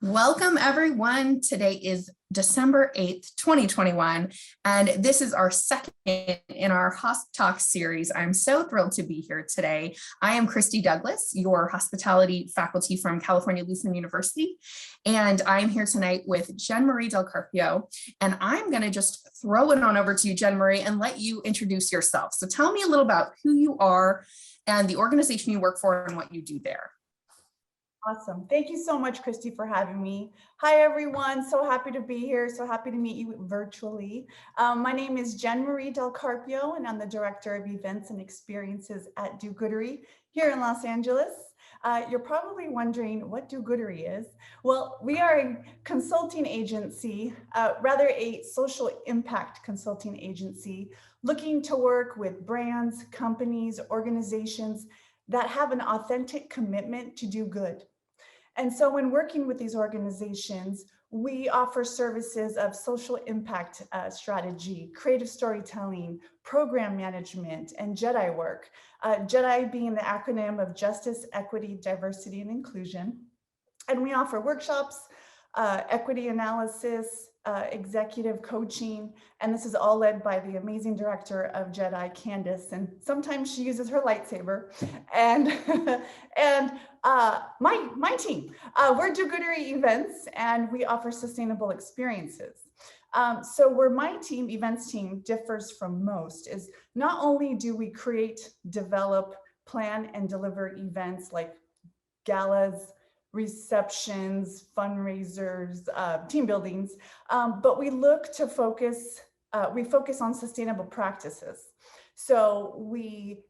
Welcome everyone. Today is December 8th, 2021, and this is our second in our HospTalk series. I'm so thrilled to be here today. I am Christy Douglass, your hospitality faculty from California Lutheran University, and I'm here tonight with JenMarie Del Carpio, and I'm going to just throw it on over to you, JenMarie, and let you introduce yourself. So tell me a little about who you are and the organization you work for and what you do there. Awesome. Thank you so much, Christy, for having me. Hi, everyone. So happy to be here. So happy to meet you virtually. My name is JenMarie Del Carpio, and I'm the Director of Events and Experiences at DoGoodery here in Los Angeles. You're probably wondering what DoGoodery is. Well, we are a consulting agency, rather a social impact consulting agency, looking to work with brands, companies, organizations that have an authentic commitment to do good. And so when working with these organizations, we offer services of social impact strategy, creative storytelling, program management, and JEDI work. JEDI being the acronym of Justice, Equity, Diversity, and Inclusion. And we offer workshops, equity analysis, executive coaching, and this is all led by the amazing director of JEDI, Candice, and sometimes she uses her lightsaber. And my team, we're DoGoodery Events, and we offer sustainable experiences. So where my team, events team, differs from most is not only do we create, develop, plan, and deliver events like galas, receptions, fundraisers, team buildings, but we look to focus on sustainable practices. So we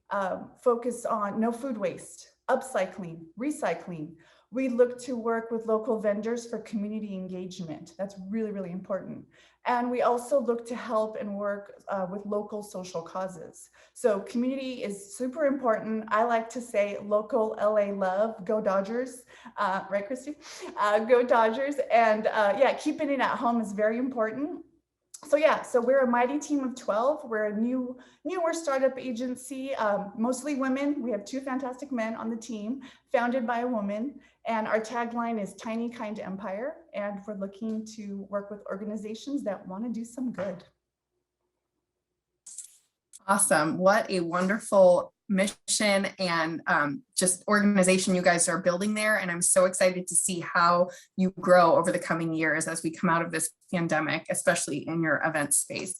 focus on no food waste, upcycling, recycling. We look to work with local vendors for community engagement. That's really, really important. And we also look to help and work with local social causes. So community is super important. I like to say local LA love, go Dodgers, right, Christy? Go Dodgers. And yeah, keeping it at home is very important. So yeah, so we're a mighty team of 12. We're a newer startup agency, mostly women. We have 2 fantastic men on the team, founded by a woman. And our tagline is Tiny Kind Empire. And we're looking to work with organizations that want to do some good. Awesome. What a wonderful mission and just organization you guys are building there. And I'm so excited to see how you grow over the coming years as we come out of this pandemic, especially in your event space.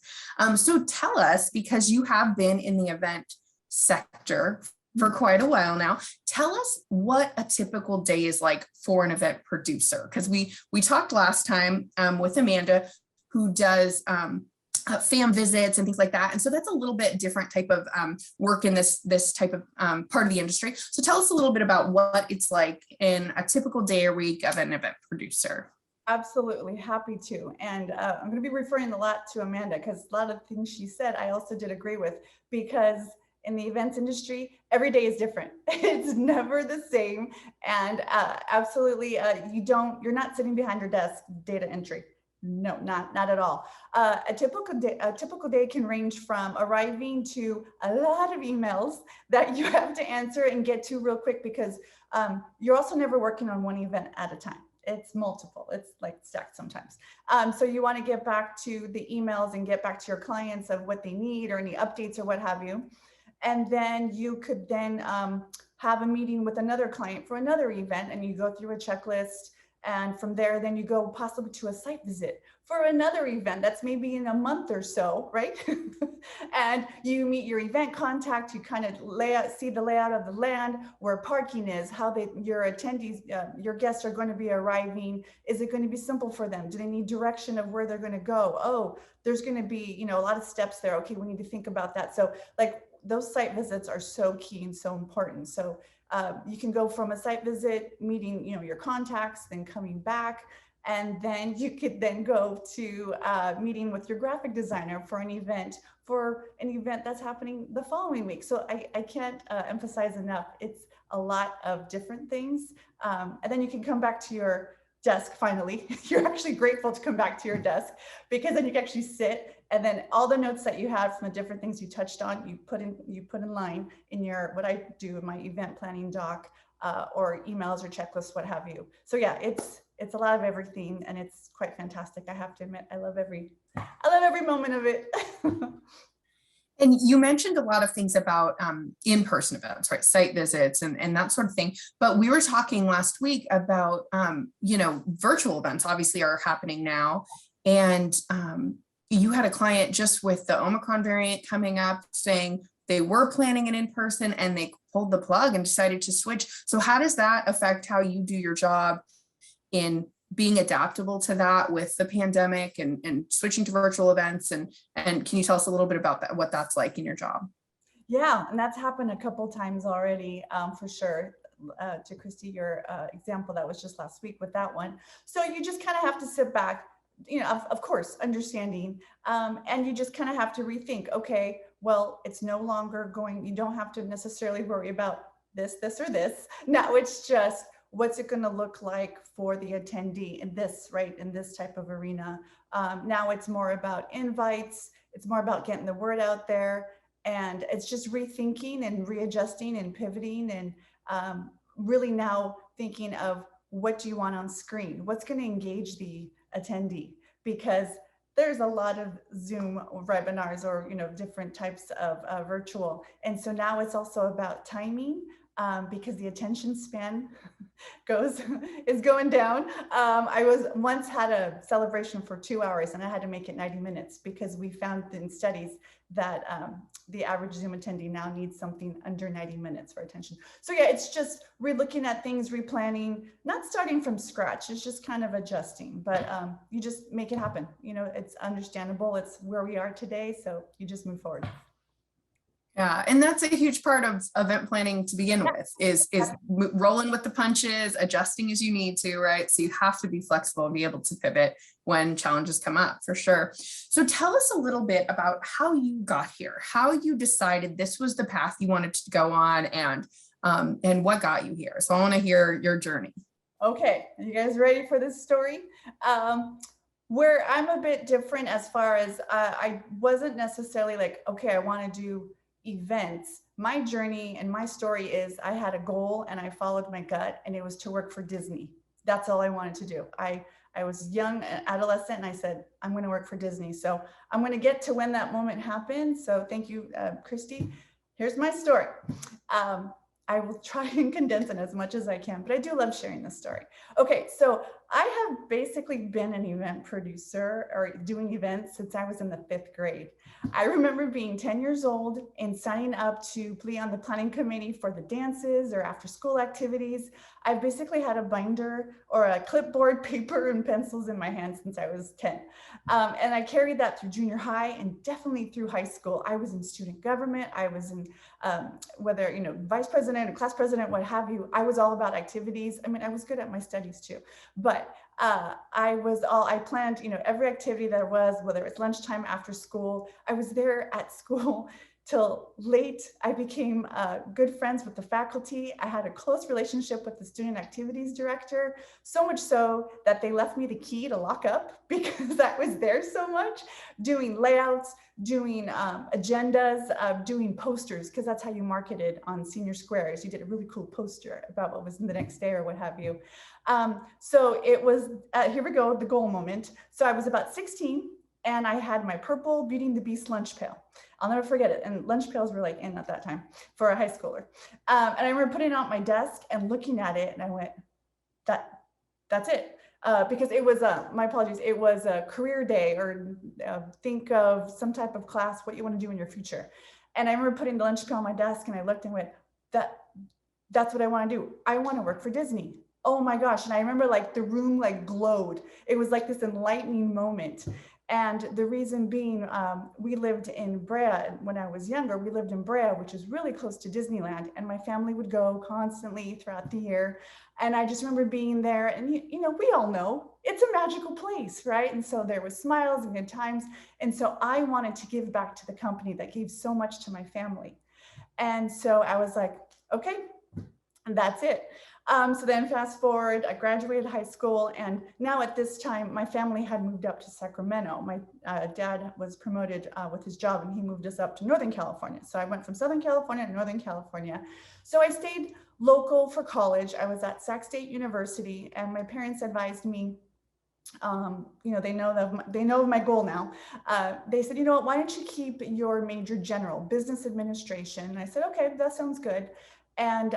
So tell us, because you have been in the event sector for quite a while now, tell us what a typical day is like for an event producer. Because we talked last time with Amanda, who does fam visits and things like that. And so that's a little bit different type of work in this type of part of the industry. So tell us a little bit about what it's like in a typical day or week of an event producer. Absolutely, happy to. And I'm going to be referring a lot to Amanda because a lot of things she said I also did agree with, because in the events industry, every day is different. It's never the same. And absolutely, you're not sitting behind your desk data entry. No, not at all. A typical day can range from arriving to a lot of emails that you have to answer and get to real quick, because you're also never working on one event at a time. It's multiple. It's like stacked sometimes. So you want to get back to the emails and get back to your clients of what they need or any updates or what have you. And then you could then have a meeting with another client for another event, and you go through a checklist. And from there, then you go possibly to a site visit for another event that's maybe in a month or so, right? And you meet your event contact, you kind of see the layout of the land, where parking is, how your attendees, your guests are going to be arriving. Is it going to be simple for them? Do they need direction of where they're going to go? Oh, there's going to be, a lot of steps there. Okay, we need to think about that. So like those site visits are so key and so important. So you can go from a site visit, meeting, your contacts, then coming back, and then you could then go to meeting with your graphic designer for an event that's happening the following week. So I can't emphasize enough. It's a lot of different things. And then you can come back to your desk finally. You're actually grateful to come back to your desk, because then you can actually sit, and then all the notes that you had from the different things you touched on, you put in line in your, what I do in my event planning doc, or emails or checklists, what have you. So yeah, it's a lot of everything, and it's quite fantastic. I have to admit, I love every moment of it. And you mentioned a lot of things about in-person events, right? Site visits and that sort of thing. But we were talking last week about, virtual events obviously are happening now. And you had a client just with the Omicron variant coming up saying they were planning it in person and they pulled the plug and decided to switch. So how does that affect how you do your job in being adaptable to that with the pandemic and switching to virtual events? And can you tell us a little bit about that, what that's like in your job? Yeah, and that's happened a couple times already, for sure. To Christy, your example that was just last week with that one. So you just kind of have to sit back, of course, understanding, and you just kind of have to rethink, okay, well, it's no longer going, you don't have to necessarily worry about this, or this. Now it's just, what's it going to look like for the attendee in this, right, in this type of arena. Now it's more about invites, it's more about getting the word out there, and it's just rethinking and readjusting and pivoting, and really now thinking of, what do you want on screen? What's going to engage the attendee? Because there's a lot of Zoom webinars or different types of virtual, and so now it's also about timing, because the attention span is going down. I once had a celebration for 2 hours and I had to make it 90 minutes because we found in studies that the average Zoom attendee now needs something under 90 minutes for attention. So yeah, it's just relooking at things, replanning, not starting from scratch. It's just kind of adjusting, but you just make it happen. It's understandable. It's where we are today. So you just move forward. Yeah, and that's a huge part of event planning to begin with, is rolling with the punches, adjusting as you need to, right? So you have to be flexible and be able to pivot when challenges come up, for sure. So tell us a little bit about how you got here, how you decided this was the path you wanted to go on, and what got you here. So I want to hear your journey. Okay, are you guys ready for this story? Where I'm a bit different as far as I wasn't necessarily like, okay, I want to do events. My journey and my story is, I had a goal and I followed my gut, and it was to work for Disney. That's all I wanted to do. I was young, adolescent, and I said, I'm going to work for Disney. So I'm going to get to when that moment happened. So thank you, Christy. Here's my story. I will try and condense it as much as I can, but I do love sharing this story. Okay, so I have basically been an event producer or doing events since I was in the 5th grade. I remember being 10 years old and signing up to be on the planning committee for the dances or after school activities. I've basically had a binder or a clipboard, paper and pencils in my hand since I was 10. And I carried that through junior high and definitely through high school. I was in student government. I was in whether, vice president or class president, what have you. I was all about activities. I mean, I was good at my studies too, but I planned, every activity there was, whether it's lunchtime, after school. I was there at school till late. I became good friends with the faculty. I had a close relationship with the student activities director, so much so that they left me the key to lock up because I was there so much, doing layouts, doing agendas, doing posters, because that's how you marketed on senior squares. You did a really cool poster about what was in the next day or what have you. So it was, here we go, the goal moment. So I was about 16 and I had my purple Beauty and the Beast lunch pail. I'll never forget it. And lunch pails were like in at that time for a high schooler. And I remember putting it on my desk and looking at it and I went, that's it. Because it was, my apologies, it was a career day, or think of some type of class, what you want to do in your future. And I remember putting the lunch pail on my desk and I looked and went, that's what I want to do. I want to work for Disney. Oh my gosh. And I remember like the room like glowed. It was like this enlightening moment. And the reason being, we lived in Brea when I was younger. We lived in Brea, which is really close to Disneyland, and my family would go constantly throughout the year. And I just remember being there, and we all know it's a magical place, right? And so there was smiles and good times. And so I wanted to give back to the company that gave so much to my family. And so I was like, okay, that's it. So then fast forward, I graduated high school, and now at this time, my family had moved up to Sacramento. My dad was promoted with his job, and he moved us up to Northern California. So I went from Southern California to Northern California. So I stayed local for college. I was at Sac State University, and my parents advised me, you know, they know of my goal now. They said, you know what, why don't you keep your major general, business administration? And I said, okay, that sounds good. And,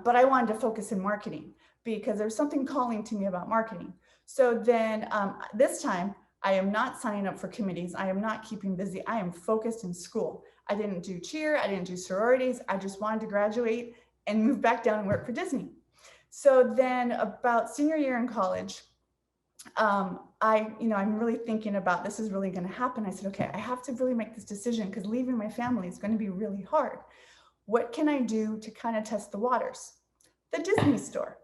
but I wanted to focus in marketing because there's something calling to me about marketing. So then this time I am not signing up for committees. I am not keeping busy. I am focused in school. I didn't do cheer. I didn't do sororities. I just wanted to graduate and move back down and work for Disney. So then about senior year in college, I'm really thinking about, this is really going to happen. I said, okay, I have to really make this decision because leaving my family is going to be really hard. What can I do to kind of test the waters? The Disney store.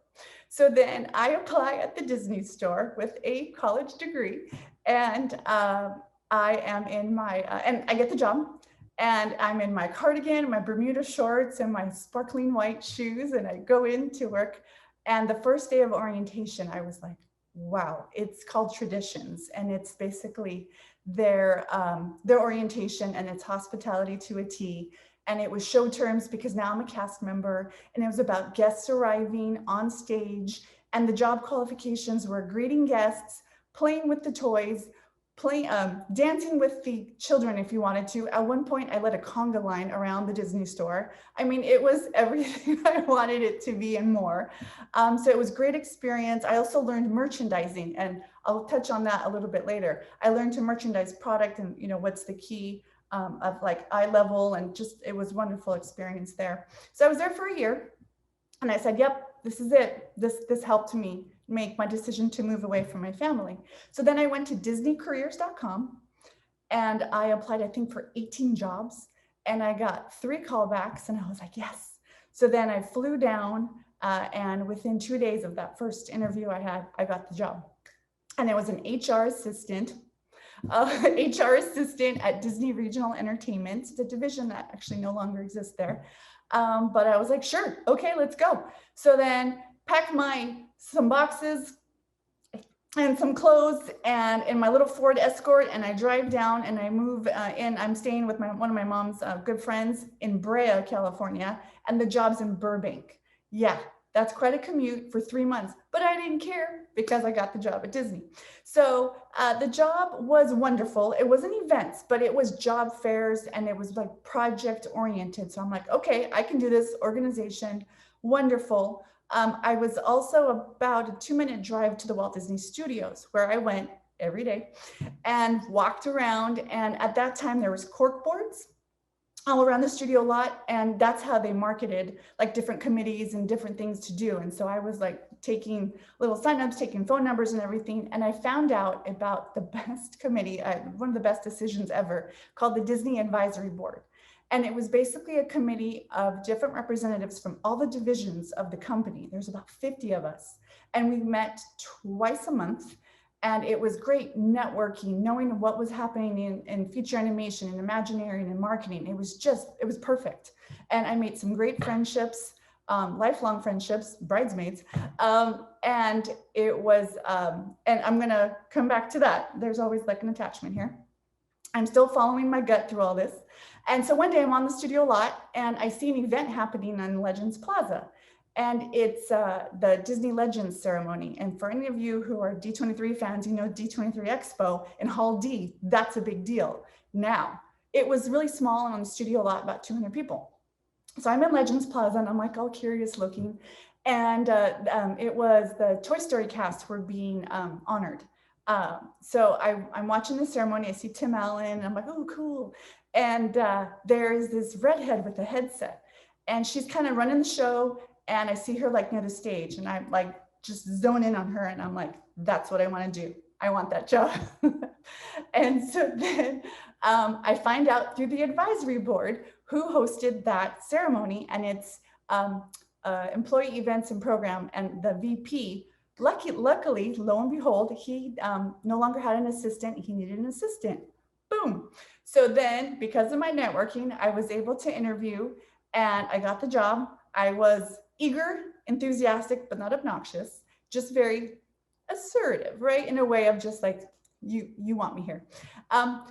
So then I apply at the Disney store with a college degree, and I am in my, and I get the job, and I'm in my cardigan, my Bermuda shorts, and my sparkling white shoes, and I go into work. And the first day of orientation, I was like, wow, it's called Traditions, and it's basically their orientation, and it's hospitality to a T. And it was show terms because now I'm a cast member, and it was about guests arriving on stage, and the job qualifications were greeting guests, playing with the toys, dancing with the children if you wanted to. At one point, I led a conga line around the Disney store. I mean, it was everything I wanted it to be and more. So it was a great experience. I also learned merchandising, and I'll touch on that a little bit later. I learned to merchandise product and, you know, what's the key of like eye level, and just, it was a wonderful experience there. So I was there for a year, and I said, yep, this is it. This helped me make my decision to move away from my family. So then I went to disneycareers.com, and I applied, I think, for 18 jobs, and I got 3 callbacks, and I was like, yes. So then I flew down, and within 2 days of that first interview I had, I got the job. And it was an HR assistant at Disney Regional Entertainment, the division that actually no longer exists there. But I was like, sure, okay, let's go. So then pack some boxes and some clothes and in my little Ford Escort, and I drive down and I move in. I'm staying with one of my mom's good friends in Brea, California, and the job's in Burbank. Yeah, that's quite a commute for 3 months, but I didn't care because I got the job at Disney. So the job was wonderful. It wasn't events, but it was job fairs, and it was like project oriented. So I'm like, okay, I can do this. Organization, wonderful. I was also about a 2-minute drive to the Walt Disney Studios, where I went every day and walked around. And at that time there was cork boards all around the studio lot, and that's how they marketed like different committees and different things to do. And so I was like taking little signups, taking phone numbers and everything, and I found out about the best committee, one of the best decisions ever, called the Disney Advisory Board. And it was basically a committee of different representatives from all the divisions of the company. There's about 50 of us, and we met twice a month. And it was great networking, knowing what was happening in feature animation and Imagineering and marketing. It was perfect. And I made some great friendships, lifelong friendships, bridesmaids. And it was, and I'm gonna come back to that. There's always like an attachment here. I'm still following my gut through all this. And so one day I'm on the studio lot, and I see an event happening on Legends Plaza. And it's the Disney Legends ceremony. And for any of you who are D23 fans, you know D23 Expo in Hall D, that's a big deal. Now, it was really small, and on the studio lot, about 200 people. So I'm in Legends Plaza, and I'm like all curious looking. And it was the Toy Story cast were being honored. So I'm watching the ceremony. I see Tim Allen, and I'm like, oh, cool. And there's this redhead with a headset, and she's kind of running the show. And I see her like near the stage, and I'm like just zone in on her, and I'm like, that's what I want to do. I want that job. And so then I find out through the advisory board who hosted that ceremony, and it's employee events and program, and the VP. Luckily, lo and behold, he no longer had an assistant. He needed an assistant. Boom. So then, because of my networking, I was able to interview, and I got the job. I was eager, enthusiastic, but not obnoxious, just very assertive, right? In a way of just like, you want me here.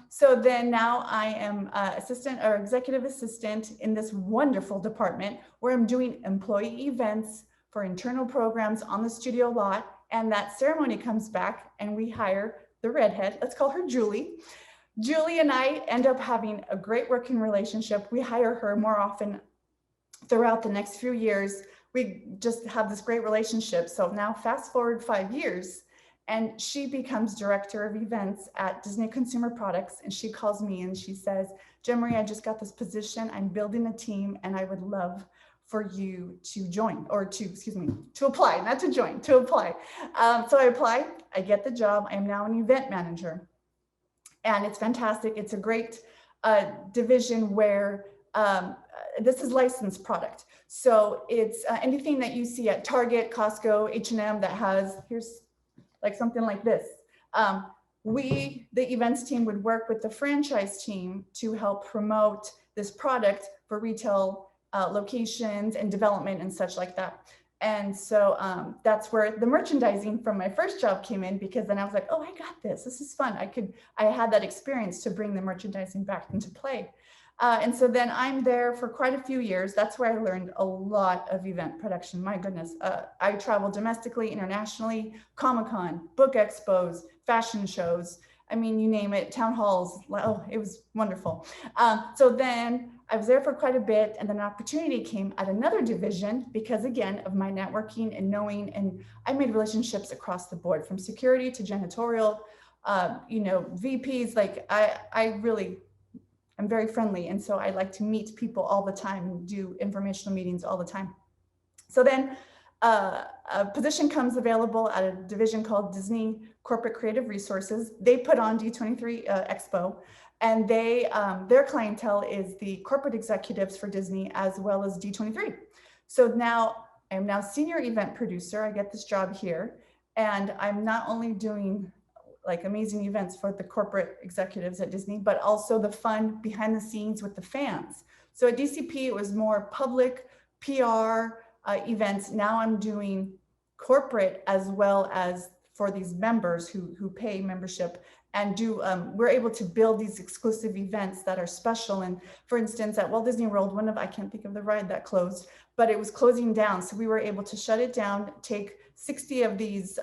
So then now I am assistant or executive assistant in this wonderful department where I'm doing employee events for internal programs on the studio lot. And that ceremony comes back and we hire the redhead, let's call her Julie. Julie and I end up having a great working relationship. We hire her more often throughout the next few years. We just have this great relationship. So now fast forward 5 years and she becomes director of events at Disney Consumer Products. And she calls me and she says, JenMarie, I just got this position. I'm building a team and I would love for you to join or to apply, not to join, to apply. So I apply, I get the job. I am now an event manager and it's fantastic. It's a great division where this is licensed product. So it's anything that you see at Target, Costco, H&M that has, here's like something like this. We, the events team, would work with the franchise team to help promote this product for retail locations and development and such like that. And so that's where the merchandising from my first job came in, because then I was like, oh, I got this. This is fun. I had that experience to bring the merchandising back into play. And so then I'm there for quite a few years. That's where I learned a lot of event production. My goodness. I traveled domestically, internationally, Comic-Con, book expos, fashion shows. I mean, you name it, town halls. Oh, it was wonderful. So then I was there for quite a bit, and then an opportunity came at another division because, again, of my networking and knowing, and I made relationships across the board from security to janitorial, VPs. Like I'm very friendly. And so I like to meet people all the time and do informational meetings all the time. So then a position comes available at a division called Disney Corporate Creative Resources. They put on D23 Expo, and their clientele is the corporate executives for Disney as well as D23. So now I'm now senior event producer. I get this job here, and I'm not only doing like amazing events for the corporate executives at Disney, but also the fun behind the scenes with the fans. So at DCP, it was more public PR events. Now I'm doing corporate as well as for these members who pay membership and we're able to build these exclusive events that are special. And for instance, at Walt Disney World, I can't think of the ride that closed, but it was closing down. So we were able to shut it down, take 60 of these,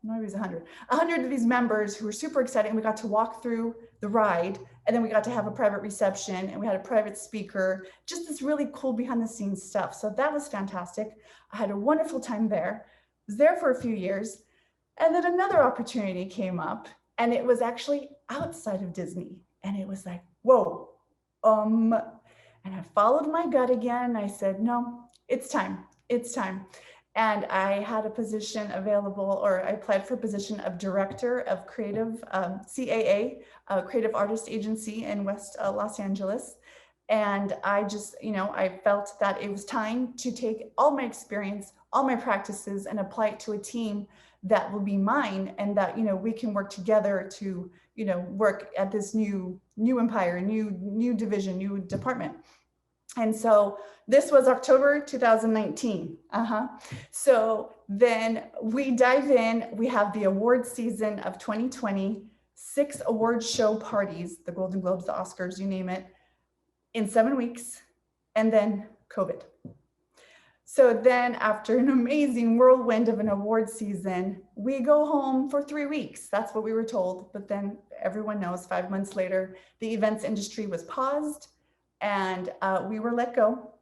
maybe it was 100 of these members who were super excited. And we got to walk through the ride, and then we got to have a private reception, and we had a private speaker, just this really cool behind the scenes stuff. So that was fantastic. I had a wonderful time there. I was there for a few years. And then another opportunity came up, and it was actually outside of Disney. And it was like, whoa. And I followed my gut again. I said, no, it's time. It's time. And I had a position available, or I applied for a position of director of creative CAA, Creative Artist Agency in West Los Angeles. And I just, I felt that it was time to take all my experience, all my practices, and apply it to a team that will be mine, and that, we can work together to, work at this new empire, new division, new department. And so this was October 2019. So then we dive in. We have the award season of 2020, 6 award show parties, the Golden Globes, the Oscars, you name it, in 7 weeks, and then COVID. So then after an amazing whirlwind of an award season, we go home for 3 weeks. That's what we were told. But then everyone knows 5 months later, the events industry was paused, and we were let go.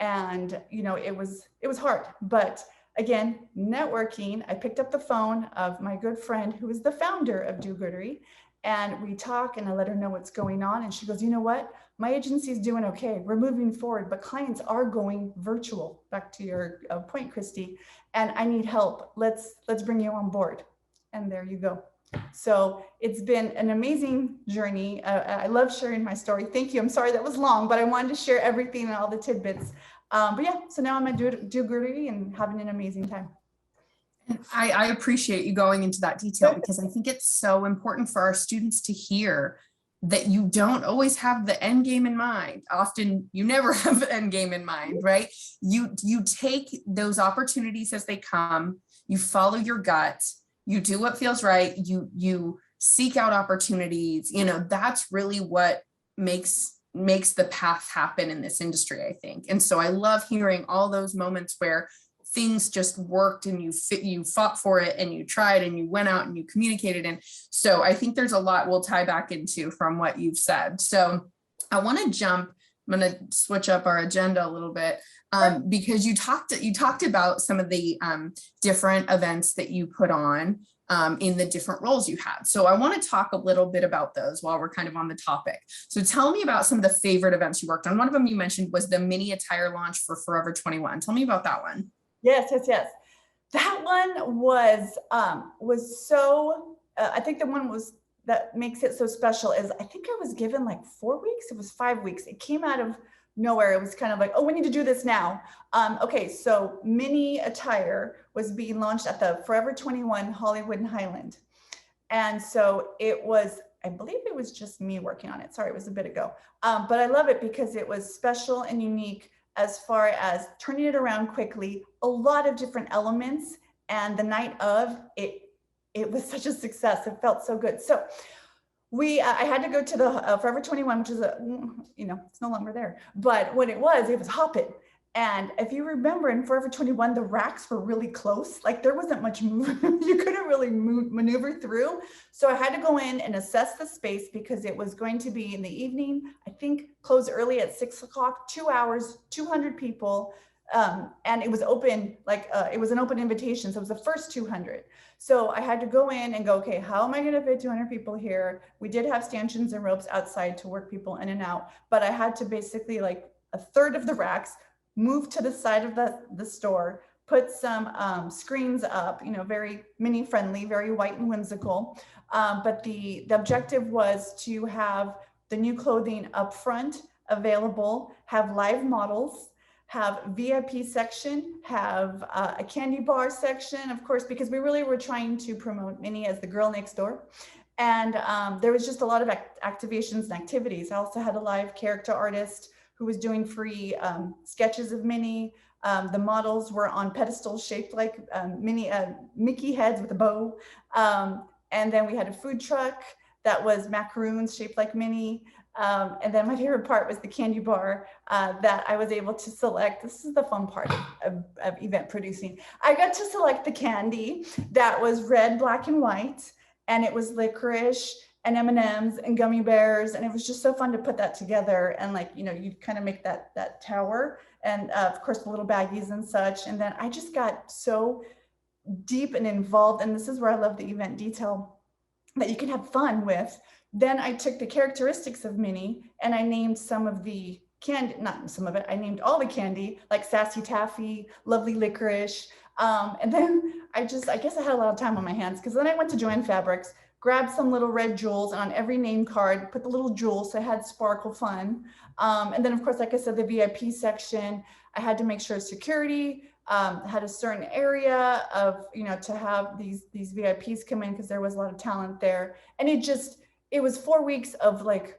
And it was hard. But again, networking, I picked up the phone of my good friend who is the founder of DoGoodery, and we talk, and I let her know what's going on. And she goes, you know what? My agency's doing okay. We're moving forward, but clients are going virtual. Back to your point, Christy. And I need help. Let's bring you on board. And there you go. So it's been an amazing journey. I love sharing my story. Thank you. I'm sorry that was long, but I wanted to share everything and all the tidbits. But yeah, so now I'm at DoGoodery and having an amazing time. I appreciate you going into that detail, because I think it's so important for our students to hear that you don't always have the end game in mind. Often you never have the end game in mind, right? You take those opportunities as they come, you follow your gut, you do what feels right, you seek out opportunities. You know, that's really what makes the path happen in this industry, I think. And so I love hearing all those moments where things just worked and you fought for it and you tried and you went out and you communicated. And so I think there's a lot we'll tie back into from what you've said. So I want to jump, I'm going to switch up our agenda a little bit because you talked about some of the different events that you put on in the different roles you had. So I want to talk a little bit about those while we're kind of on the topic. So tell me about some of the favorite events you worked on. One of them you mentioned was the mini attire launch for Forever 21. Tell me about that one. Yes. That one was so, I think the one that makes it so special is I think I was given like 4 weeks. It was 5 weeks. It came out of nowhere. It was kind of like, oh, we need to do this now. Okay, so mini attire was being launched at the Forever 21 Hollywood and Highland. And so it was, I believe it was just me working on it. Sorry, it was a bit ago. But I love it because it was special and unique as far as turning it around quickly, a lot of different elements. And the night of it was such a success. It felt so good. So I had to go to the Forever 21, which is it's no longer there, but when it was hopping. And if you remember in Forever 21, the racks were really close. Like there wasn't much movement. You couldn't really maneuver through. So I had to go in and assess the space because it was going to be in the evening, I think close early at 6 o'clock, 2 hours, 200 people. And it was open, it was an open invitation. So it was the first 200. So I had to go in and go, okay, how am I going to fit 200 people here? We did have stanchions and ropes outside to work people in and out, but I had to basically like a third of the racks move to the side of the store, put some screens up, very mini friendly, very white and whimsical. But the objective was to have the new clothing up front available, have live models, have VIP section, have a candy bar section, of course, because we really were trying to promote Minnie as the girl next door. And there was just a lot of activations and activities. I also had a live character artist who was doing free sketches of Minnie. The models were on pedestals shaped like Mickey heads with a bow. And then we had a food truck that was macaroons shaped like Minnie. And then my favorite part was the candy bar that I was able to select. This is the fun part of event producing. I got to select the candy that was red, black, and white, and it was licorice and M&Ms and gummy bears. And it was just so fun to put that together. And you kind of make that tower and of course the little baggies and such. And then I just got so deep and involved. And this is where I love the event detail that you can have fun with. Then I took the characteristics of Minnie and I named some of the candy, not some of it, I named all the candy, like Sassy Taffy, Lovely Licorice. And then I guess I had a lot of time on my hands because then I went to Joann Fabrics, grabbed some little red jewels, and on every name card, put the little jewels, so I had sparkle fun. And then of course, like I said, the VIP section, I had to make sure security had a certain area of, to have these VIPs come in because there was a lot of talent there. And it was 4 weeks of like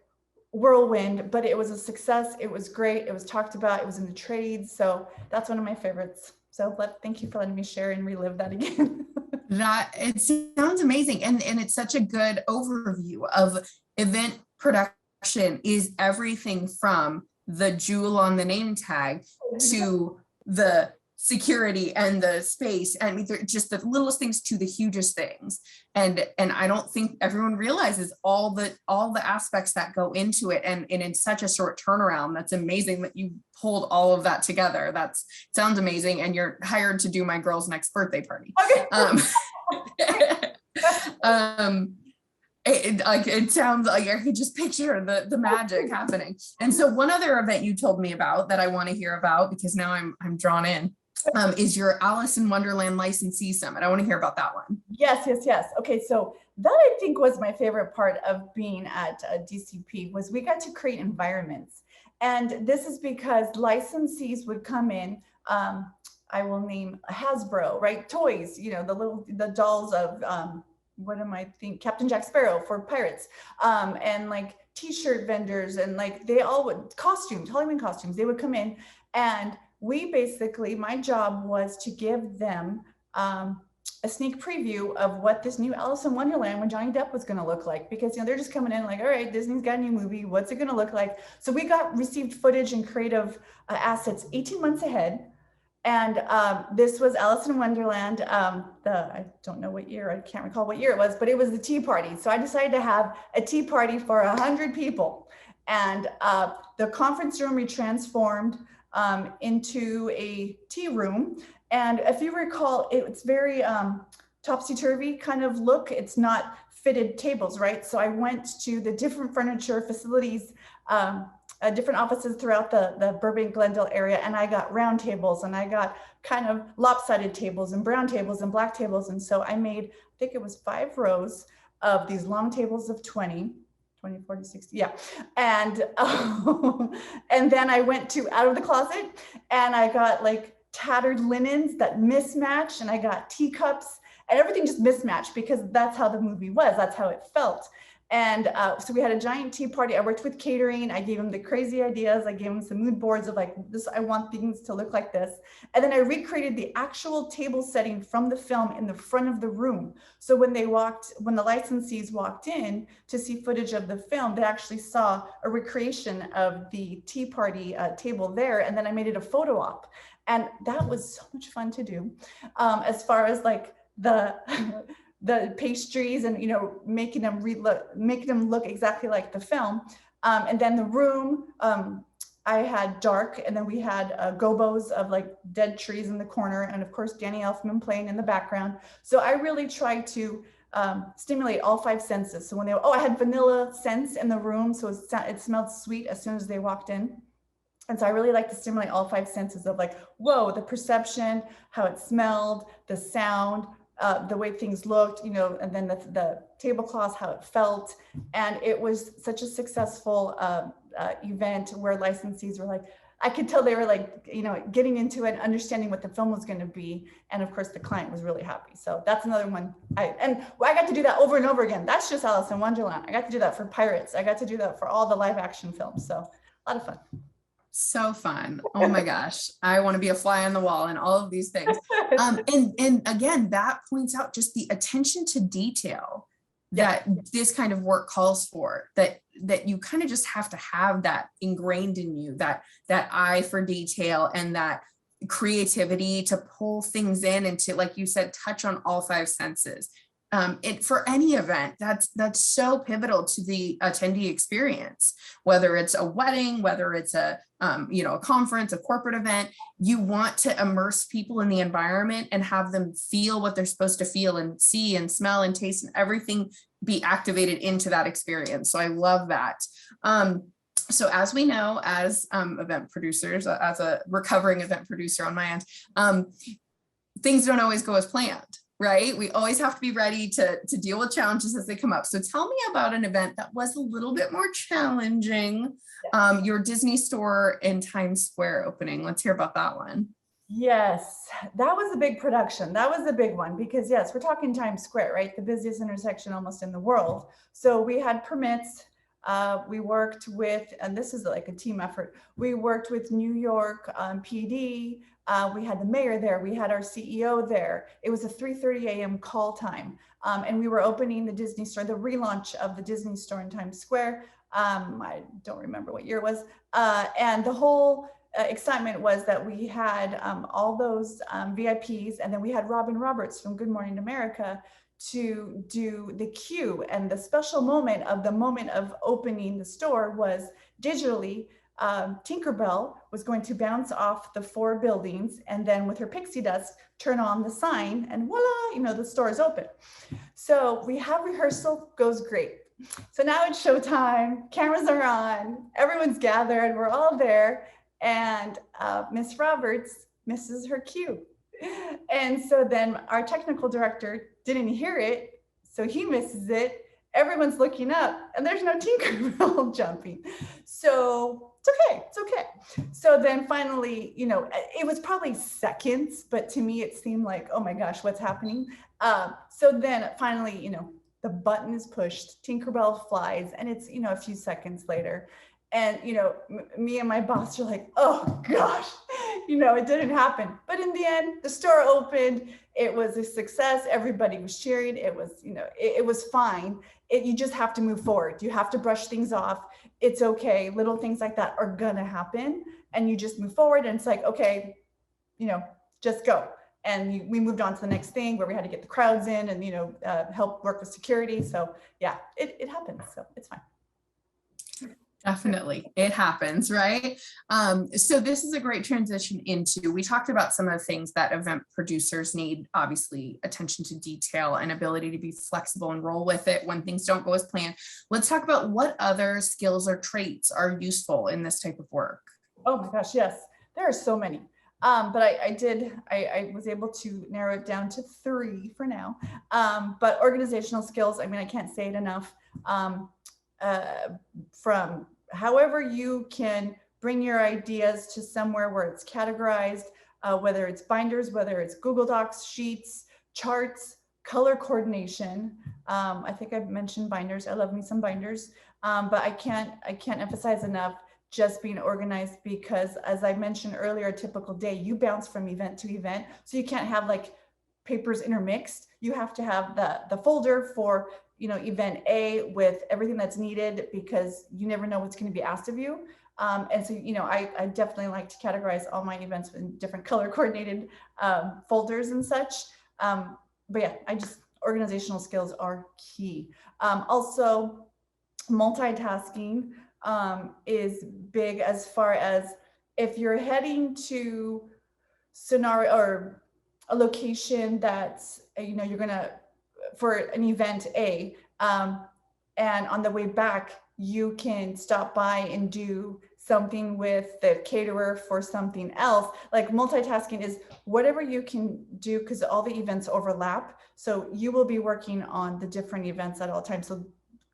whirlwind, but it was a success. It was great. It was talked about. It was in the trades. So that's one of my favorites. So thank you for letting me share and relive that again. That it sounds amazing. And it's such a good overview of event production is everything from the jewel on the name tag to the security and the space, and just the littlest things to the hugest things. And I don't think everyone realizes all the aspects that go into it. And in such a short turnaround, that's amazing that you pulled all of that together. Sounds amazing. And you're hired to do my girl's next birthday party. Okay. It sounds like I could just picture the magic happening. And so one other event you told me about that I want to hear about, because now I'm drawn in, is your Alice in Wonderland licensee summit. I want to hear about that one. Yes. Okay, so that I think was my favorite part of being at DCP was we got to create environments. And this is because licensees would come in, I will name Hasbro, right? Toys, the dolls of, Captain Jack Sparrow for pirates, and like t-shirt vendors, and like they all would Halloween costumes, they would come in, and we basically, my job was to give them a sneak preview of what this new Alice in Wonderland with Johnny Depp was going to look like, because they're just coming in like, all right, Disney's got a new movie, what's it going to look like? So we received footage and creative assets 18 months ahead. And this was Alice in Wonderland. I don't know what year, I can't recall what year it was, but it was the tea party. So I decided to have a tea party for 100 people. And the conference room we transformed into a tea room. And if you recall, it's very topsy-turvy kind of look. It's not fitted tables, right? So I went to the different furniture facilities, different offices throughout the Burbank Glendale area, and I got round tables, and I got kind of lopsided tables and brown tables and black tables. And so I made, I think it was 5 rows of these long tables of 20, 40, 60, yeah. And, and then I went to out of the closet, and I got like tattered linens that mismatched, and I got teacups, and everything just mismatched because that's how the movie was, that's how it felt. And so we had a giant tea party. I worked with catering. I gave them the crazy ideas. I gave them some mood boards of like, this, I want things to look like this. And then I recreated the actual table setting from the film in the front of the room. So when the licensees walked in to see footage of the film, they actually saw a recreation of the tea party table there. And then I made it a photo op. And that was so much fun to do. As far as like the pastries and, making them look exactly like the film. And then the room, I had dark, and then we had gobos of like dead trees in the corner. And of course, Danny Elfman playing in the background. So I really tried to stimulate all 5 senses. So when I had vanilla scents in the room. So it smelled sweet as soon as they walked in. And so I really like to stimulate all 5 senses of like, whoa, the perception, how it smelled, the sound, the way things looked, and then the tablecloths, how it felt. And it was such a successful event where licensees were like, I could tell they were like, getting into it, understanding what the film was going to be. And of course, the client was really happy. So that's another one. I got to do that over and over again. That's just Alice in Wonderland. I got to do that for Pirates. I got to do that for all the live action films. So a lot of fun. So fun. Oh my gosh. I want to be a fly on the wall and all of these things. And again, that points out just the attention to detail that this kind of work calls for, that you kind of just have to have that ingrained in you, that eye for detail and that creativity to pull things in and to, like you said, touch on all 5 senses. For any event, that's so pivotal to the attendee experience, whether it's a wedding, whether it's a conference, a corporate event. You want to immerse people in the environment and have them feel what they're supposed to feel and see and smell and taste, and everything be activated into that experience. So I love that. So as we know, as event producers, as a recovering event producer on my end, things don't always go as planned. Right? We always have to be ready to deal with challenges as they come up. So tell me about an event that was a little bit more challenging. Your Disney store in Times Square opening. Let's hear about that one. Yes, that was a big production. That was a big one because yes, we're talking Times Square, right? The busiest intersection almost in the world. So we had permits. We worked with, and this is like a team effort. We worked with New York PD. We had the mayor there. We had our CEO there. It was a 3:30 a.m. call time. And we were opening the Disney store, the relaunch of the Disney store in Times Square. I don't remember what year it was. And the whole excitement was that we had all those VIPs, and then we had Robin Roberts from Good Morning America to do the cue. And the special moment of opening the store was digitally, Tinkerbell was going to bounce off the 4 buildings and then with her pixie dust, turn on the sign and voila, the store is open. So we have rehearsal, goes great. So now it's showtime, cameras are on, everyone's gathered, we're all there. And Miss Roberts misses her cue. And so then our technical director didn't hear it. So he misses it. Everyone's looking up and there's no Tinkerbell jumping. So it's okay. So then finally, it was probably seconds, but to me, it seemed like, oh my gosh, what's happening? So then finally, the button is pushed, Tinkerbell flies, and it's, a few seconds later. And, me and my boss are like, oh gosh, it didn't happen. But in the end, the store opened. It was a success. Everybody was cheering. It was, it was fine. You just have to move forward. You have to brush things off. It's okay. Little things like that are gonna happen. And you just move forward. And it's like, okay, just go. And we moved on to the next thing where we had to get the crowds in and, help work with security. So yeah, it happens. So it's fine. Definitely. It happens, right? So this is a great transition into, we talked about some of the things that event producers need, obviously attention to detail and ability to be flexible and roll with it when things don't go as planned. Let's talk about what other skills or traits are useful in this type of work. Oh my gosh, yes. There are so many. But I was able to narrow it down to 3 for now. But organizational skills, I mean, I can't say it enough. From however you can bring your ideas to somewhere where it's categorized, whether it's binders, whether it's Google Docs, sheets, charts, color coordination. I think I've mentioned binders. I love me some binders, but I can't emphasize enough just being organized, because as I mentioned earlier, a typical day, you bounce from event to event. So you can't have like papers intermixed. You have to have the folder for event A with everything that's needed, because you never know what's going to be asked of you. And so, I definitely like to categorize all my events in different color coordinated folders and such. But yeah, organizational skills are key. Also, multitasking is big, as far as if you're heading to scenario or a location that's, you're going to, for an event A, and on the way back, you can stop by and do something with the caterer for something else. Like multitasking is whatever you can do, because all the events overlap. So you will be working on the different events at all times. So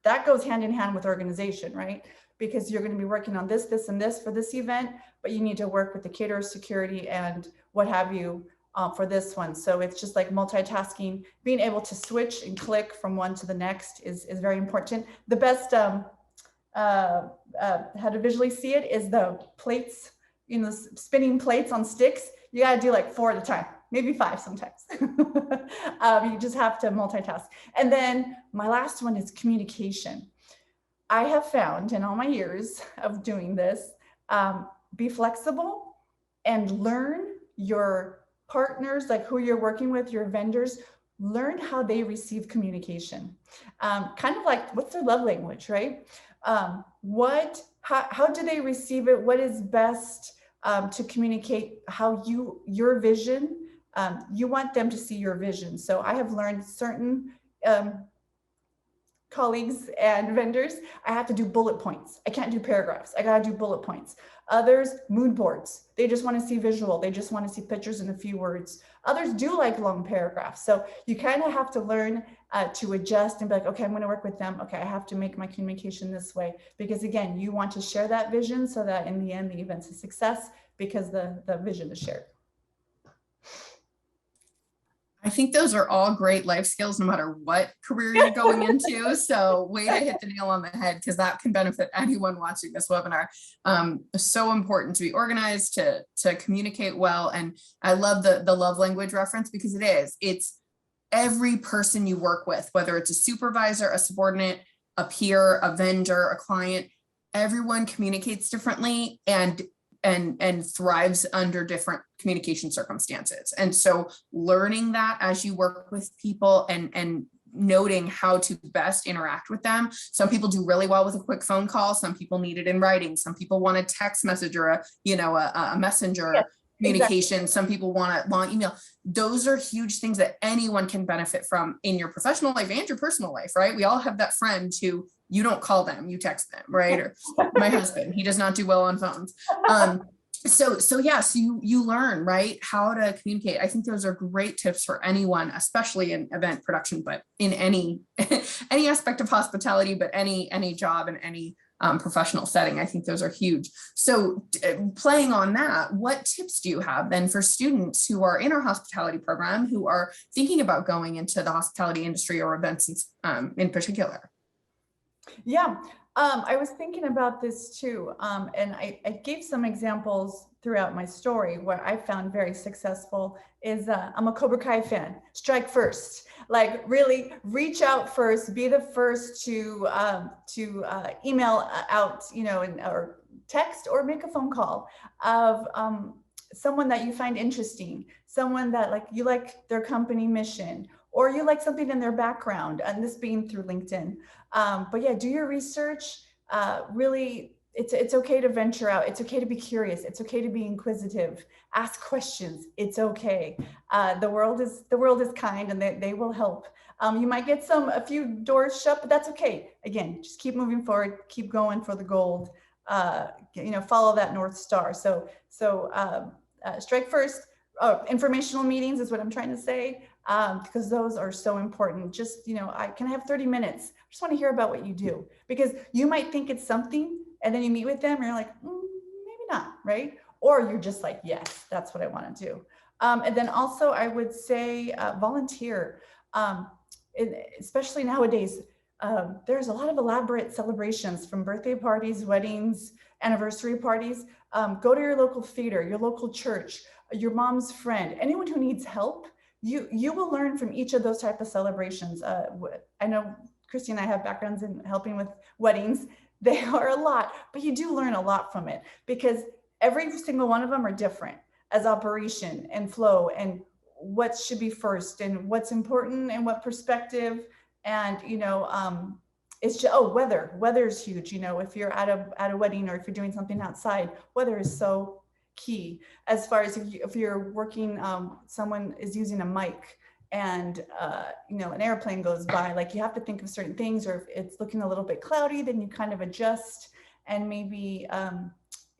that goes hand in hand with organization, right? Because you're going to be working on this, this, and this for this event, but you need to work with the caterer, security, and what have you for this one. So it's just like multitasking, being able to switch and click from one to the next is very important. The best, how to visually see it is the plates, spinning plates on sticks. You got to do like 4 at a time, maybe 5 sometimes. You just have to multitask. And then my last one is communication. I have found in all my years of doing this, be flexible and learn your partners, like who you're working with, your vendors, learn how they receive communication. Kind of like, what's their love language, right? How do they receive it? What is best to communicate how your vision, you want them to see your vision. So I have learned certain colleagues and vendors, I have to do bullet points. I can't do paragraphs. I got to do bullet points. Others, mood boards. They just want to see visual. They just want to see pictures and a few words. Others do like long paragraphs. So you kind of have to learn to adjust and be like, okay, I'm going to work with them. Okay, I have to make my communication this way. Because again, you want to share that vision so that in the end, the event's a success because the vision is shared. I think those are all great life skills, no matter what career you're going into. So way to hit the nail on the head, because that can benefit anyone watching this webinar. So important to be organized, to communicate well. And I love the love language reference, because it's every person you work with, whether it's a supervisor, a subordinate, a peer, a vendor, a client, everyone communicates differently and thrives under different communication circumstances. And so learning that as you work with people and noting how to best interact with them. Some people do really well with a quick phone call. Some people need it in writing. Some people want a text message or a messenger communication. Exactly. Some people want a long email. Those are huge things that anyone can benefit from in your professional life and your personal life, right? We all have that friend who you don't call them, you text them, right? Or my husband, he does not do well on phones. So you learn, right, how to communicate. I think those are great tips for anyone, especially in event production, but in any aspect of hospitality, but any job in any professional setting. I think those are huge. So playing on that, what tips do you have then for students who are in our hospitality program, who are thinking about going into the hospitality industry or events in particular? Yeah, I was thinking about this too, and I gave some examples throughout my story where I found very successful is I'm a Cobra Kai fan. Strike first, like really reach out first, be the first to email out, or text or make a phone call of someone that you find interesting, someone that like you like their company mission, or you like something in their background, and this being through LinkedIn. But yeah, do your research. Really, it's okay to venture out. It's okay to be curious. It's okay to be inquisitive. Ask questions. It's okay. The world is kind, and they will help. You might get a few doors shut, but that's okay. Again, just keep moving forward. Keep going for the gold. Follow that North Star. So strike first. Informational meetings is what I'm trying to say, because those are so important. Just, I can have 30 minutes. I just want to hear about what you do, because you might think it's something and then you meet with them and you're like, maybe not, right? Or you're just like, yes, that's what I want to do. And then also I would say volunteer, especially nowadays. There's a lot of elaborate celebrations, from birthday parties, weddings, anniversary parties. Go to your local theater, your local church, your mom's friend, anyone who needs help. You will learn from each of those type of celebrations. I know Christy and I have backgrounds in helping with weddings. They are a lot, but you do learn a lot from it, because every single one of them are different as operation and flow, and what should be first, and what's important, and what perspective. And it's just, weather is huge. If you're at a wedding, or if you're doing something outside, weather is so key. As far as if you're working, someone is using a mic, and an airplane goes by, like you have to think of certain things. Or if it's looking a little bit cloudy, then you kind of adjust, and maybe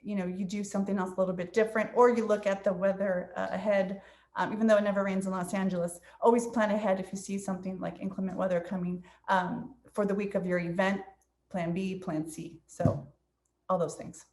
you do something else a little bit different, or you look at the weather ahead. Even though it never rains in Los Angeles, always plan ahead if you see something like inclement weather coming for the week of your event. Plan B, plan C. So all those things.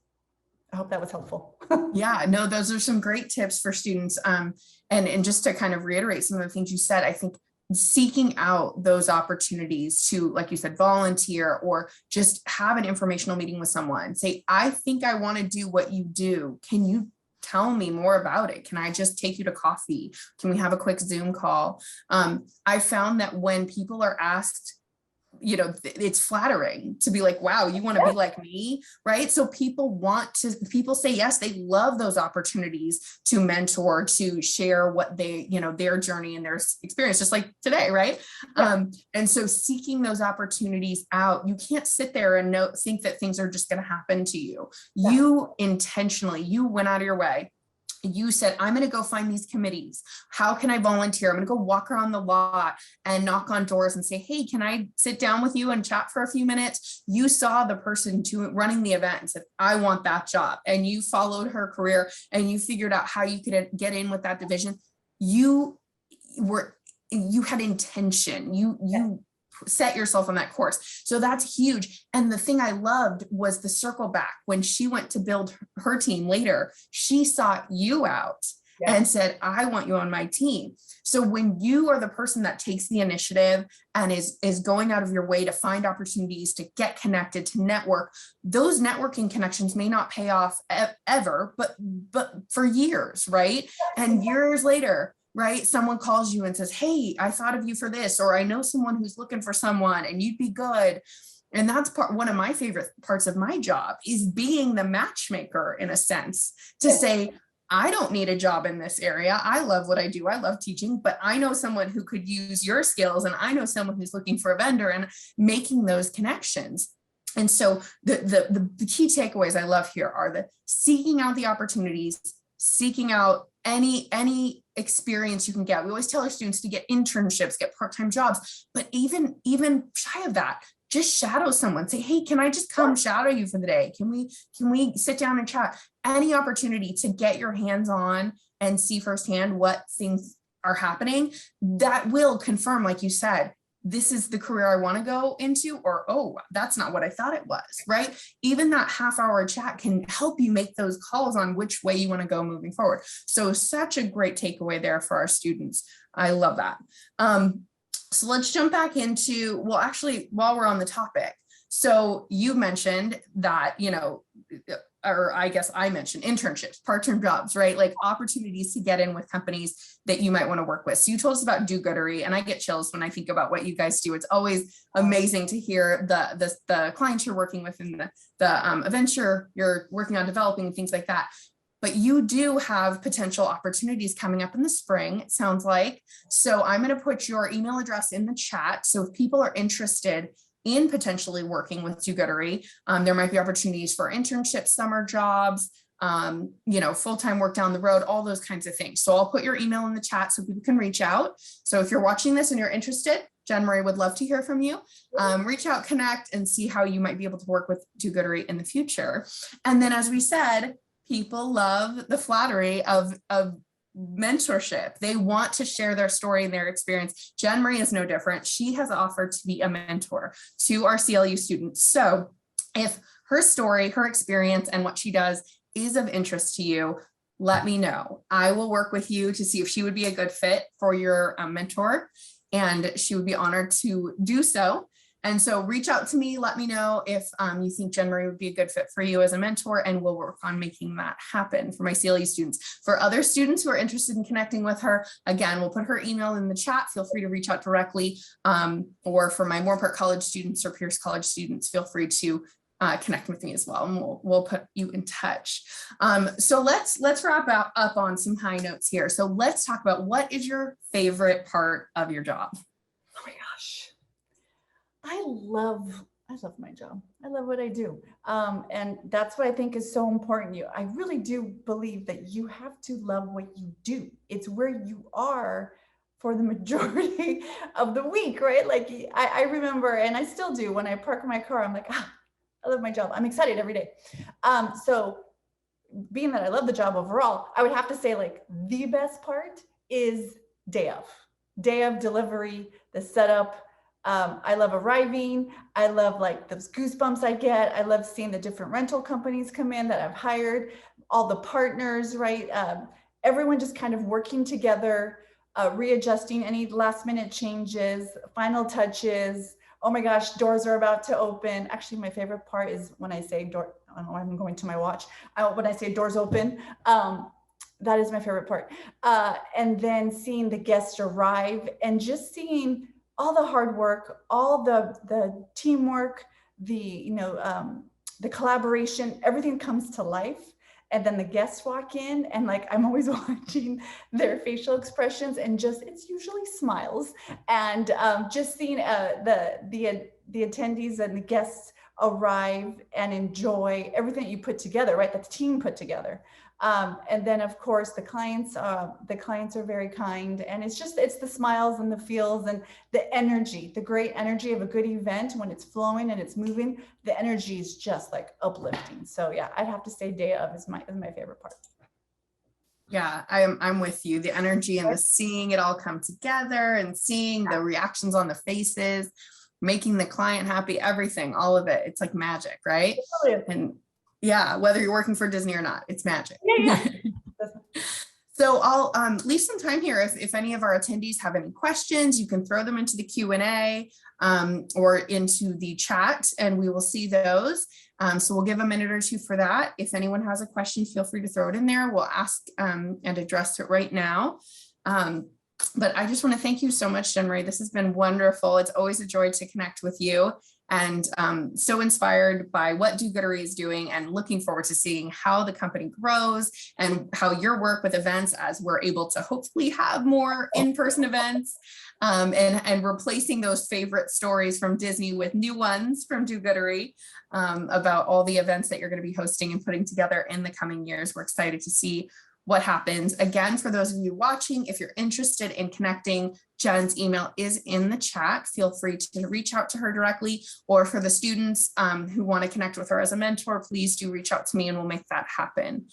I hope that was helpful. Yeah, no, those are some great tips for students. And just to kind of reiterate some of the things you said, I think seeking out those opportunities to, like you said, volunteer, or just have an informational meeting with someone. Say, I think I want to do what you do. Can you tell me more about it? Can I just take you to coffee? Can we have a quick Zoom call? I found that when people are asked, it's flattering to be like, wow, you want to be like me, right? So people say yes, they love those opportunities to mentor, to share what they, their journey and their experience, just like today, right? Yeah. And so seeking those opportunities out, you can't sit there and think that things are just going to happen to you. Yeah. You intentionally, you went out of your way. You said, I'm going to go find these committees. How can I volunteer? I'm going to go walk around the lot and knock on doors and say, hey, can I sit down with you and chat for a few minutes? You saw the person running the event and said, I want that job. And you followed her career, and you figured out how you could get in with that division. You had intention. You set yourself on that course. So that's huge. And the thing I loved was the circle back. When she went to build her team later, she sought you out and said, I want you on my team. So when you are the person that takes the initiative and is going out of your way to find opportunities, to get connected, to network, those networking connections may not pay off ever, but for years, right? And years later, right, someone calls you and says, hey, I thought of you for this, or I know someone who's looking for someone and you'd be good. And that's one of my favorite parts of my job, is being the matchmaker, in a sense, to say, I don't need a job in this area. I love what I do. I love teaching, but I know someone who could use your skills, and I know someone who's looking for a vendor, and making those connections. And so the key takeaways I love here are the seeking out the opportunities, seeking out any experience you can get. We always tell our students to get internships, get part-time jobs, but even shy of that, just shadow someone. Say, hey, can I just come shadow you for the day? Can we sit down and chat? Any opportunity to get your hands on and see firsthand what things are happening, that will confirm, like you said, this is the career I want to go into, or, oh, that's not what I thought it was, right? Even that half-hour chat can help you make those calls on which way you want to go moving forward. So such a great takeaway there for our students. I love that. So let's jump back into, well, actually, while we're on the topic, So you mentioned that, or I guess I mentioned internships, part-time jobs, right? Like opportunities to get in with companies that you might want to work with. So you told us about DoGoodery, and I get chills when I think about what you guys do. It's always amazing to hear the clients you're working with and the events you're working on developing and things like that. But you do have potential opportunities coming up in the spring, it sounds like. So I'm going to put your email address in the chat. So if people are interested in potentially working with DoGoodery, there might be opportunities for internships, summer jobs, full-time work down the road, all those kinds of things. So I'll put your email in the chat so people can reach out. So if you're watching this and you're interested, JenMarie would love to hear from you. Reach out, connect, and see how you might be able to work with DoGoodery in the future. And then, as we said, people love the flattery of mentorship. They want to share their story and their experience. JenMarie is no different. She has offered to be a mentor to our CLU students. So if her story, her experience, and what she does is of interest to you, let me know. I will work with you to see if she would be a good fit for your mentor, and she would be honored to do so. And so reach out to me, let me know if you think JenMarie would be a good fit for you as a mentor, and we'll work on making that happen for my CLE students. For other students who are interested in connecting with her, again, we'll put her email in the chat. Feel free to reach out directly. Or for my Moore Park College students or Pierce College students, feel free to connect with me as well, and we'll put you in touch. So let's wrap up on some high notes here. So let's talk about, what is your favorite part of your job? Oh my gosh. I love my job. I love what I do. And that's what I think is so important. I really do believe that you have to love what you do. It's where you are for the majority of the week, right? Like I remember, and I still do, when I park my car, I'm like, I love my job. I'm excited every day. So being that I love the job overall, I would have to say, like, the best part is day of delivery, the setup. I love arriving. I love like those goosebumps I get. I love seeing the different rental companies come in that I've hired, all the partners, right? Everyone just kind of working together, readjusting any last minute changes, final touches. Oh my gosh, doors are about to open. Actually, my favorite part is when I say door, I don't know, I'm going to my watch. When I say doors open, that is my favorite part. And then seeing the guests arrive and just seeing all the hard work, all the teamwork, the collaboration, everything comes to life. And then the guests walk in, and like, I'm always watching their facial expressions, and it's usually smiles. And just seeing the attendees and the guests arrive and enjoy everything that you put together, right? That the team put together. And then of course the clients are very kind, and it's the smiles and the feels and the energy, the great energy of a good event. When it's flowing and it's moving, the energy is just like uplifting. So yeah, I'd have to say day of is my favorite part. Yeah, I'm with you. The energy and the seeing it all come together and seeing the reactions on the faces, making the client happy, everything, all of it. It's like magic, right? And yeah, whether you're working for Disney or not, it's magic. Yeah. So I'll leave some time here. If any of our attendees have any questions, you can throw them into the Q&A or into the chat, and we will see those. So we'll give a minute or two for that. If anyone has a question, feel free to throw it in there. We'll ask and address it right now. But I just want to thank you so much, JenMarie. This has been wonderful. It's always a joy to connect with you, and so inspired by what DoGoodery is doing, and looking forward to seeing how the company grows and how your work with events, as we're able to hopefully have more in-person events, and replacing those favorite stories from Disney with new ones from DoGoodery about all the events that you're going to be hosting and putting together in the coming years. We're excited to see what happens. Again, for those of you watching, if you're interested in connecting, Jen's email is in the chat. Feel free to reach out to her directly, or for the students who want to connect with her as a mentor, please do reach out to me and we'll make that happen.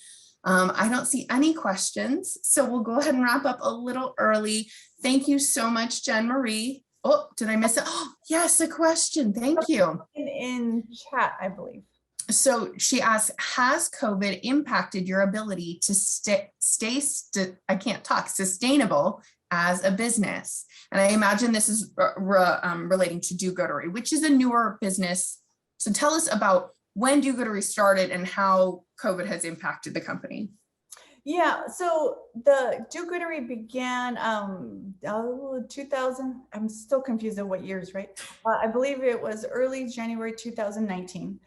I don't see any questions, so we'll go ahead and wrap up a little early. Thank you so much, JenMarie. Oh, did I miss it? Oh, yes, a question. Thank you. In chat, I believe. So she asks, has COVID impacted your ability to stay sustainable as a business? And I imagine this is relating to DoGoodery, which is a newer business So tell us about when DoGoodery started and how COVID has impacted the company. Yeah, so the DoGoodery began 2000. I'm still confused of what years, right? I believe it was early January 2019.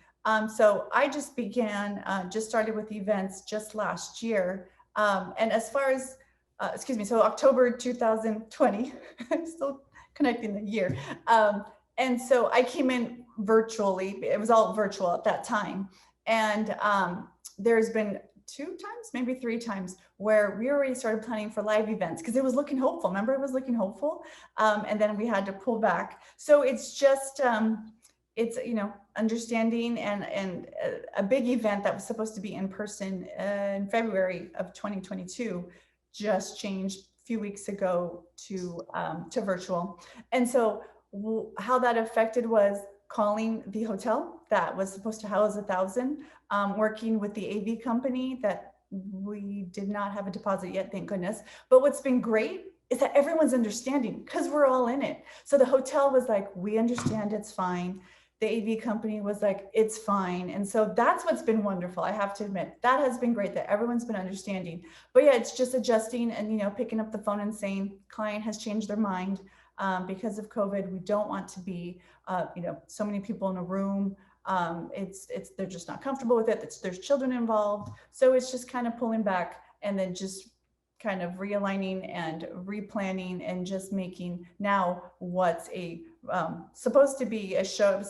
So I just began, just started with events just last year. And as far as, excuse me, so October 2020, I'm still connecting the year. And so I came in virtually. It was all virtual at that time. And there's been 2 times, maybe 3 times, where we already started planning for live events because it was looking hopeful. Remember, it was looking hopeful, and then we had to pull back. So it's just, it's, you know, understanding, and a big event that was supposed to be in person in February of 2022 just changed a few weeks ago to virtual. And so how that affected was calling the hotel that was supposed to house 1,000, working with the AV company that we did not have a deposit yet, thank goodness. But what's been great is that everyone's understanding because we're all in it. So the hotel was like, we understand, it's fine. The AV company was like, it's fine. And so that's what's been wonderful. I have to admit, that has been great that everyone's been understanding. But yeah, it's just adjusting and, you know, picking up the phone and saying, client has changed their mind. Because of COVID, we don't want to be, you know, so many people in a room. They're just not comfortable with it. There's children involved. So it's just kind of pulling back and then just kind of realigning and replanning and just making now what's supposed to be a show,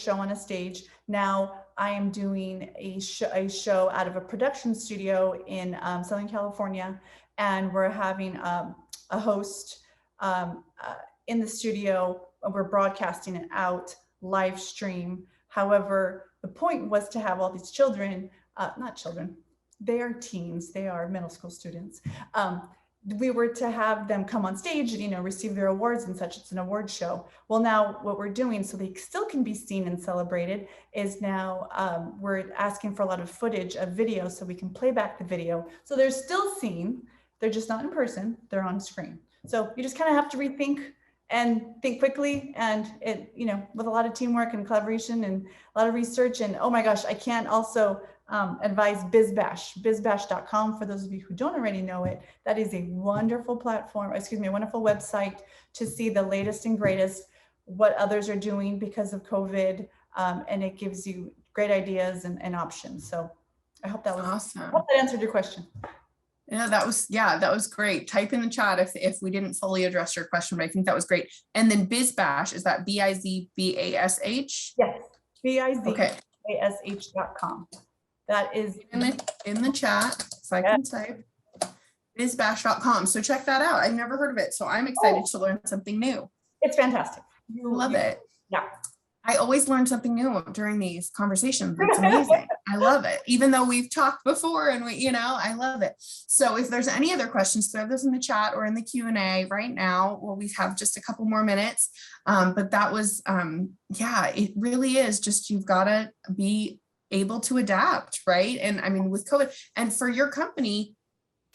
on a stage. Now I am doing a show out of a production studio in Southern California, and we're having a host in the studio. We're broadcasting it out live stream. However, the point was to have all these children, not children, they are teens, they are middle school students. We were to have them come on stage and, you know, receive their awards and such. It's an award show. Well, now what we're doing, so they still can be seen and celebrated, is now we're asking for a lot of footage of video so we can play back the video. So they're still seen, they're just not in person, they're on screen. So you just kind of have to rethink and think quickly, and it, you know, with a lot of teamwork and collaboration and a lot of research. And oh my gosh, I can't also advise bizbash.com for those of you who don't already know it. That is a wonderful platform, excuse me, a wonderful website to see the latest and greatest, what others are doing because of COVID. And it gives you great ideas and options. So I hope that was awesome. I hope that answered your question. Yeah, that was great. Type in the chat if we didn't fully address your question, but I think that was great. And then BizBash, is that BIZBASH? Yes, BIZBASH.com. That is in the chat, so I can type bizbash.com. So check that out. I've never heard of it, so I'm excited to learn something new. It's fantastic. Love it. Yeah. I always learn something new during these conversations. It's amazing. I love it. Even though we've talked before and we, you know, I love it. So if there's any other questions, throw those in the chat or in the Q&A right now. Well, we have just a couple more minutes. But that was, yeah, it really is just, you've got to be able to adapt, right? And I mean, with COVID, and for your company,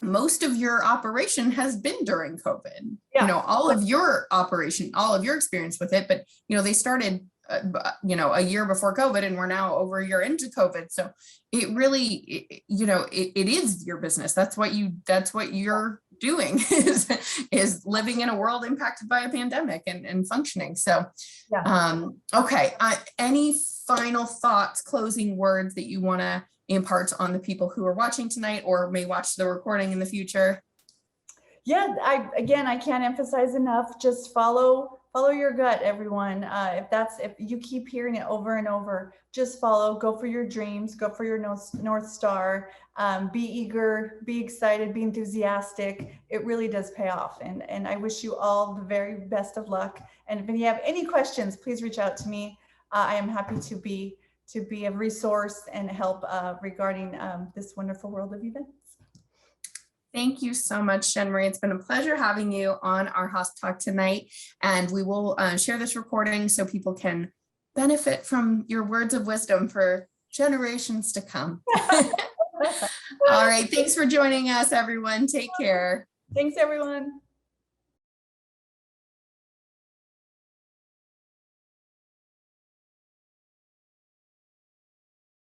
most of your operation has been during COVID. Yeah. You know, all of your operation, all of your experience with it, but, you know, they started you know, a year before COVID, and we're now over a year into COVID. So it really, you know, it is your business. That's what you're doing is living in a world impacted by a pandemic and functioning. So, yeah. Okay. Any final thoughts, closing words that you want to impart on the people who are watching tonight or may watch the recording in the future? Yeah, I can't emphasize enough, just follow your gut, everyone. If you keep hearing it over and over, just go for your dreams, go for your North Star, be eager, be excited, be enthusiastic. It really does pay off. And I wish you all the very best of luck. And if you have any questions, please reach out to me. I am happy to be a resource and help regarding this wonderful world of events. Thank you so much, JenMarie. It's been a pleasure having you on our HospTalk tonight, and we will share this recording so people can benefit from your words of wisdom for generations to come. All right. Thanks for joining us, everyone. Take care. Thanks, everyone.